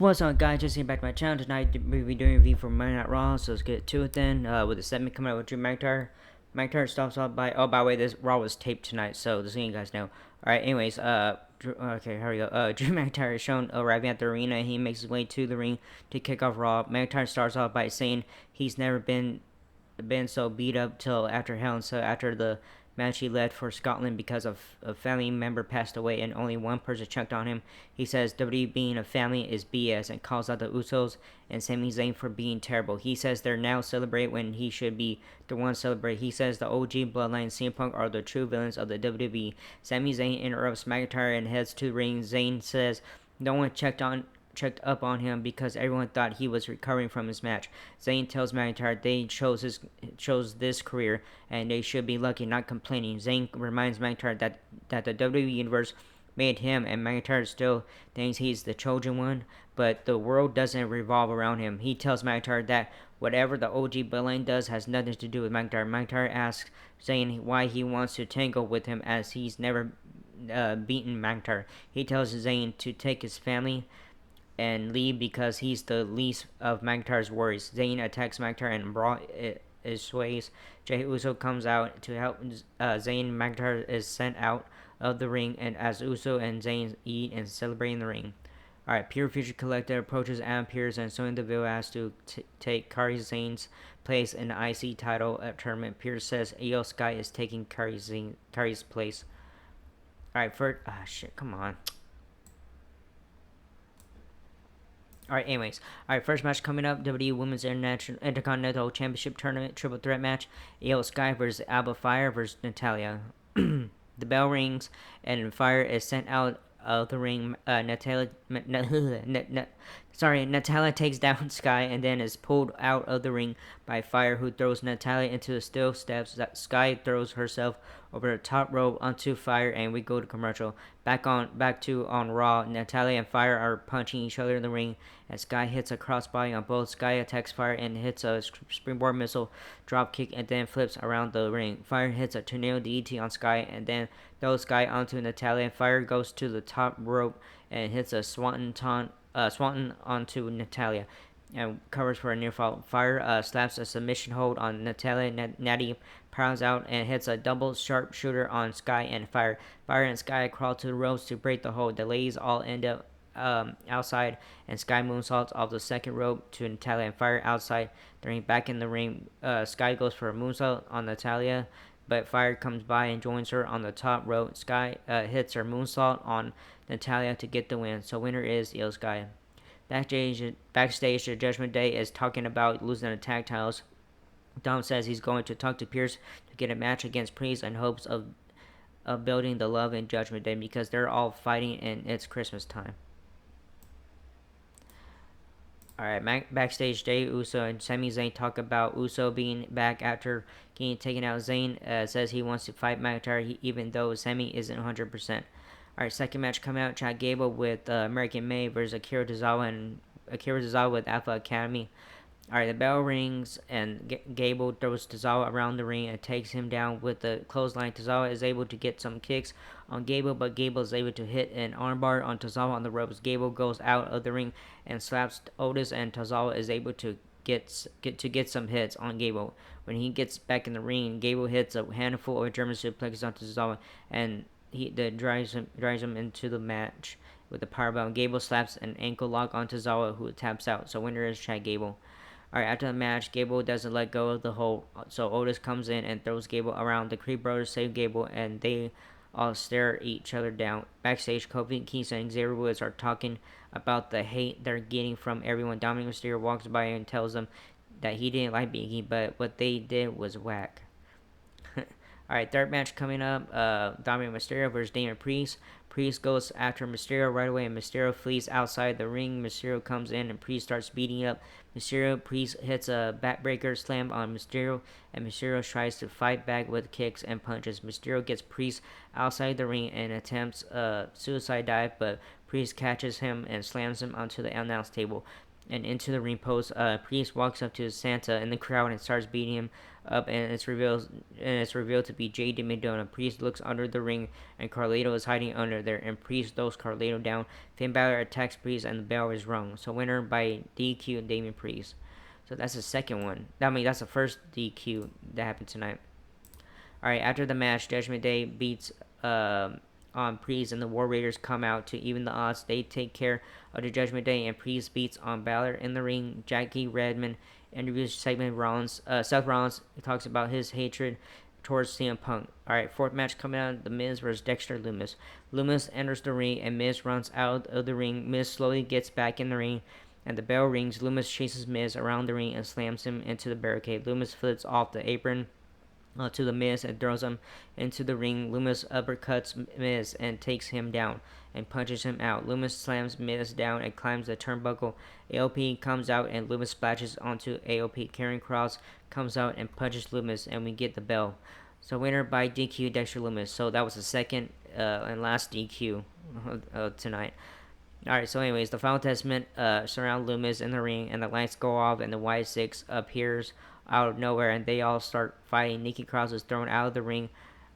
What's up, guys? Just getting back to my channel tonight. We'll be doing a review for Monday Night Raw, so let's get to it then. With the segment coming out with Drew McIntyre. McIntyre starts off by, oh, by the way, this Raw was taped tonight, so just so you guys know. Alright, anyways, okay, here we go. Drew McIntyre is shown arriving at the arena. He makes his way to the ring to kick off Raw. McIntyre starts off by saying he's never been so beat up till after Hell in Cell, after the match he led for Scotland because of a family member passed away and only one person checked on him. He says WWE being a family is BS and calls out the Usos and Sami Zayn for being terrible. He says they're now celebrate when he should be the one celebrate. He says the OG Bloodline and CM Punk are the true villains of the WWE. Sami Zayn interrupts McIntyre and heads to the ring. Zayn says no one checked up on him because everyone thought he was recovering from his match. Zayn tells McIntyre they chose this career and they should be lucky, not complaining. Zayn reminds McIntyre that the WWE Universe made him, and McIntyre still thinks he's the chosen one, but the world doesn't revolve around him. He tells McIntyre that whatever the OG Bloodline does has nothing to do with McIntyre. McIntyre asks Zayn why he wants to tangle with him as he's never beaten McIntyre. He tells Zayn to take his family and leave because he's the least of McIntyre's worries. Zayn attacks McIntyre and Brawl is sways. Jey Uso comes out to help Zayn. McIntyre is sent out of the ring, and as Uso and Zayn eat and celebrate in the ring. Alright, Pure Future Collector approaches Adam Pearce and Sonya Deville has to take Kairi Zane's place in the IC title tournament. Pearce says Io Sky is taking Kairi's place. Alright, first, shit, come on. Alright, anyways. Alright, first match coming up, WWE Women's Intercontinental Championship Tournament Triple Threat match. Io Sky versus Alba Fire versus Natalia. The bell rings and Fire is sent out of the ring. Natalia takes down Sky and then is pulled out of the ring by Fire, who throws Natalia into the steel steps. Sky throws herself over the top rope onto Fire, and we go to commercial. Back on Raw, Natalia and Fire are punching each other in the ring as Sky hits a crossbody on both. Sky attacks Fire and hits a springboard missile drop kick and then flips around the ring. Fire hits a tornado DDT on Sky and then throws Sky onto Natalia. Fire goes to the top rope and hits a swanton onto Natalia and covers for a near fall. Fire slaps a submission hold on Natalia. Natty pounds out and hits a double sharpshooter on Sky and Fire. Fire and Sky crawl to the ropes to break the hold. The ladies all end up outside, and Sky moonsaults off the second rope to Natalia and Fire outside. During back in the ring, Sky goes for a moonsault on Natalia, but Fire comes by and joins her on the top rope. Sky hits her moonsault on Natalia to get the win. So winner is Io Sky. Backstage, the Judgment Day is talking about losing the tag titles. Dom says he's going to talk to Pearce to get a match against Priest in hopes of building the love in Judgment Day because they're all fighting and it's Christmas time. Alright, backstage, Jey Uso and Sami Zayn talk about Uso being back after getting taken out. Zayn says he wants to fight McIntyre even though Sami isn't 100%. Alright, second match coming out, Chad Gable with American May versus Akira Tozawa with Alpha Academy. Alright, the bell rings and Gable throws Tozawa around the ring and takes him down with the clothesline. Tozawa is able to get some kicks on Gable, but Gable is able to hit an armbar on Tozawa on the ropes. Gable goes out of the ring and slaps Otis, and Tozawa is able to get some hits on Gable. When he gets back in the ring, Gable hits a handful of German suplexes on Tozawa, and he drives him into the match with a powerbomb. Gable slaps an ankle lock on Tozawa, who taps out. So winner is Chad Gable. Alright, after the match, Gable doesn't let go of the hold, so Otis comes in and throws Gable around. The Creed brothers save Gable, and they all stare each other down. Backstage, Kofi Kingston and Xavier Woods are talking about the hate they're getting from everyone. Dominic Mysterio walks by and tells them that he didn't like Biggie, but what they did was whack. Alright, third match coming up, Dominic Mysterio versus Damian Priest. Priest goes after Mysterio right away, and Mysterio flees outside the ring. Mysterio comes in, and Priest starts beating up Mysterio. Priest hits a backbreaker slam on Mysterio, and Mysterio tries to fight back with kicks and punches. Mysterio gets Priest outside the ring and attempts a suicide dive, but Priest catches him and slams him onto the announce table. and into the ring post. Priest walks up to Santa in the crowd and starts beating him up, and it's revealed to be Jay Madonna. Priest looks under the ring, and Carlito is hiding under there, and Priest throws Carlito down. Finn Balor attacks Priest, and the bell is rung. So winner by DQ, Damian Priest. So that's the second one. I mean, that's the first DQ that happened tonight. All right, after the match, Judgment Day beats on Priest, and the War Raiders come out to even the odds. They take care of the Judgment Day, and Priest beats on Balor in the ring. Jackie Redmond interviews Seth Rollins talks about his hatred towards CM Punk. All right, fourth match coming out: The Miz versus Dexter Lumis. Lumis enters the ring, and Miz runs out of the ring. Miz slowly gets back in the ring, and the bell rings. Lumis chases Miz around the ring and slams him into the barricade. Lumis flips off the apron to the Miz and throws him into the ring. Lumis uppercuts Miz and takes him down and punches him out. Lumis slams Miz down and climbs the turnbuckle. AOP comes out and Lumis splashes onto AOP. Karen Cross comes out and punches Lumis, and we get the bell. So winner by DQ, Dexter Lumis. So that was the second and last DQ tonight. Alright, so anyways, the Final Testament surround Lumis in the ring, and the lights go off, and the Y6 appears out of nowhere, and they all start fighting. Nikki Cross is thrown out of the ring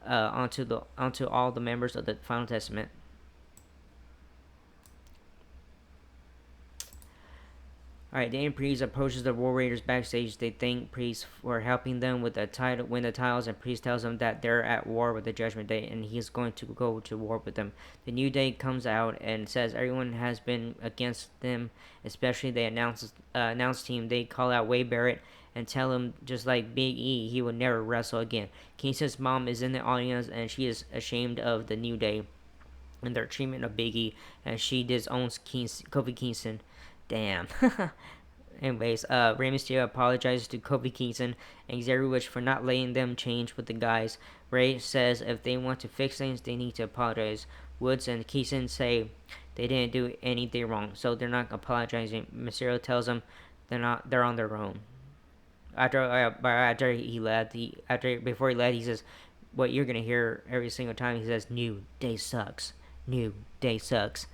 onto all the members of the Final Testament. Alright, Damian Priest approaches the War Raiders backstage. They thank Priest for helping them with the title, win the titles, and Priest tells them that they're at war with the Judgment Day, and he's going to go to war with them. The New Day comes out and says everyone has been against them, especially the announce team. They call out Wade Barrett and tell him, just like Big E, he will never wrestle again. Kingston's mom is in the audience, and she is ashamed of the New Day and their treatment of Big E, and she disowns Kofi Kingston. Damn. Anyways, Rey Mysterio apologizes to Kofi Kingston and Xavier Woods for not letting them change with the guys. Rey says if they want to fix things, they need to apologize. Woods and Kingston say they didn't do anything wrong, so they're not apologizing. Mysterio tells them they're on their own. Before he left, he says, what you're gonna hear every single time he says, "New Day sucks. New Day sucks."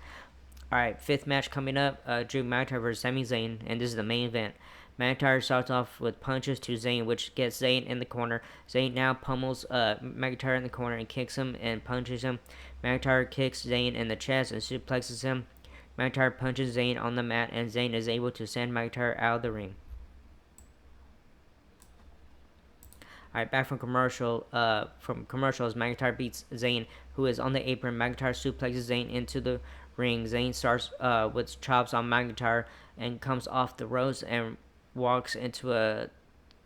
Alright, fifth match coming up, Drew McIntyre versus Sami Zayn, and this is the main event. McIntyre starts off with punches to Zayn, which gets Zayn in the corner. Zayn now pummels McIntyre in the corner and kicks him and punches him. McIntyre kicks Zayn in the chest and suplexes him. McIntyre punches Zayn on the mat, and Zayn is able to send McIntyre out of the ring. Alright, back from commercials, McIntyre beats Zayn, who is on the apron. McIntyre suplexes Zayn into the ring. Zayn starts with chops on McIntyre and comes off the ropes and walks into a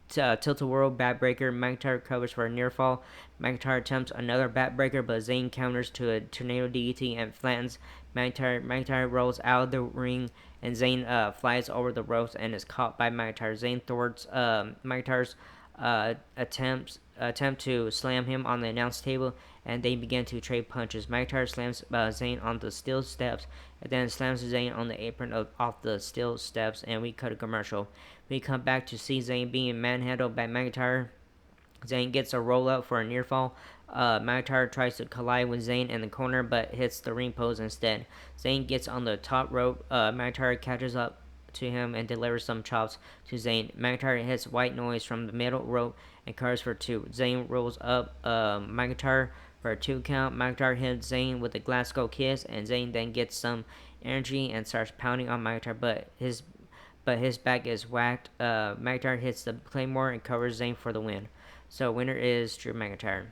tilt-a-whirl backbreaker. McIntyre covers for a near fall. McIntyre attempts another backbreaker, but Zayn counters to a tornado DDT and flattens McIntyre. McIntyre rolls out of the ring, and Zayn flies over the ropes and is caught by McIntyre. Zayn thwarts McIntyre's attempt to slam him on the announce table, and they begin to trade punches. McIntyre slams Zayn on the steel steps, and then slams Zayn on the apron off the steel steps, and we cut a commercial. We come back to see Zayn being manhandled by McIntyre. Zayn gets a roll up for a near fall. McIntyre tries to collide with Zayn in the corner, but hits the ring post instead. Zayn gets on the top rope. McIntyre catches up to him and delivers some chops to Zayn. McIntyre hits White Noise from the middle rope and covers for two. Zayn rolls up McIntyre for a 2 count. McIntyre hits Zayn with a Glasgow kiss, and Zayn then gets some energy and starts pounding on McIntyre, but his back is whacked. McIntyre hits the Claymore and covers Zayn for the win. So winner is Drew McIntyre.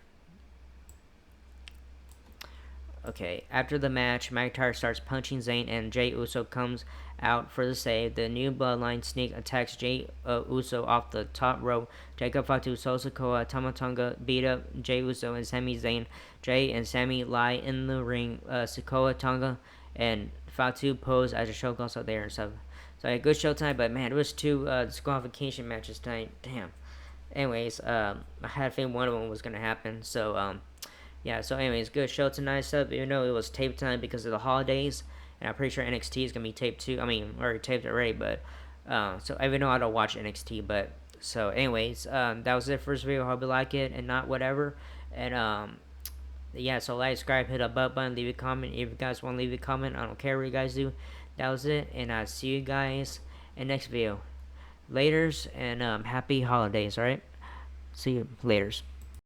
Okay, after the match, McIntyre starts punching Zayn, and Jey Uso comes out for the save. The New Bloodline sneak attacks Jey Uso off the top rope. Jacob Fatu, Solo Sikoa, Tama Tonga beat up Jey Uso and Sami Zayn. Jey and Sami lie in the ring. Sikoa, Tonga, and Fatu pose as a show goes out there and stuff. So a good show tonight, but man, it was two disqualification matches tonight. Damn. Anyways, I had a feeling one of them was gonna happen. So yeah, so anyways, good show tonight, stuff. Even though it was taped tonight because of the holidays, and I'm pretty sure NXT is gonna be taped too. I mean, already taped already, but so even though I don't watch NXT, but so anyways, that was it for this video. Hope you like it and not whatever. And yeah, so like, subscribe, hit a button, leave a comment if you guys want to leave a comment. I don't care what you guys do. That was it, and I'll see you guys in next video. Laters and happy holidays. All right. See you laters.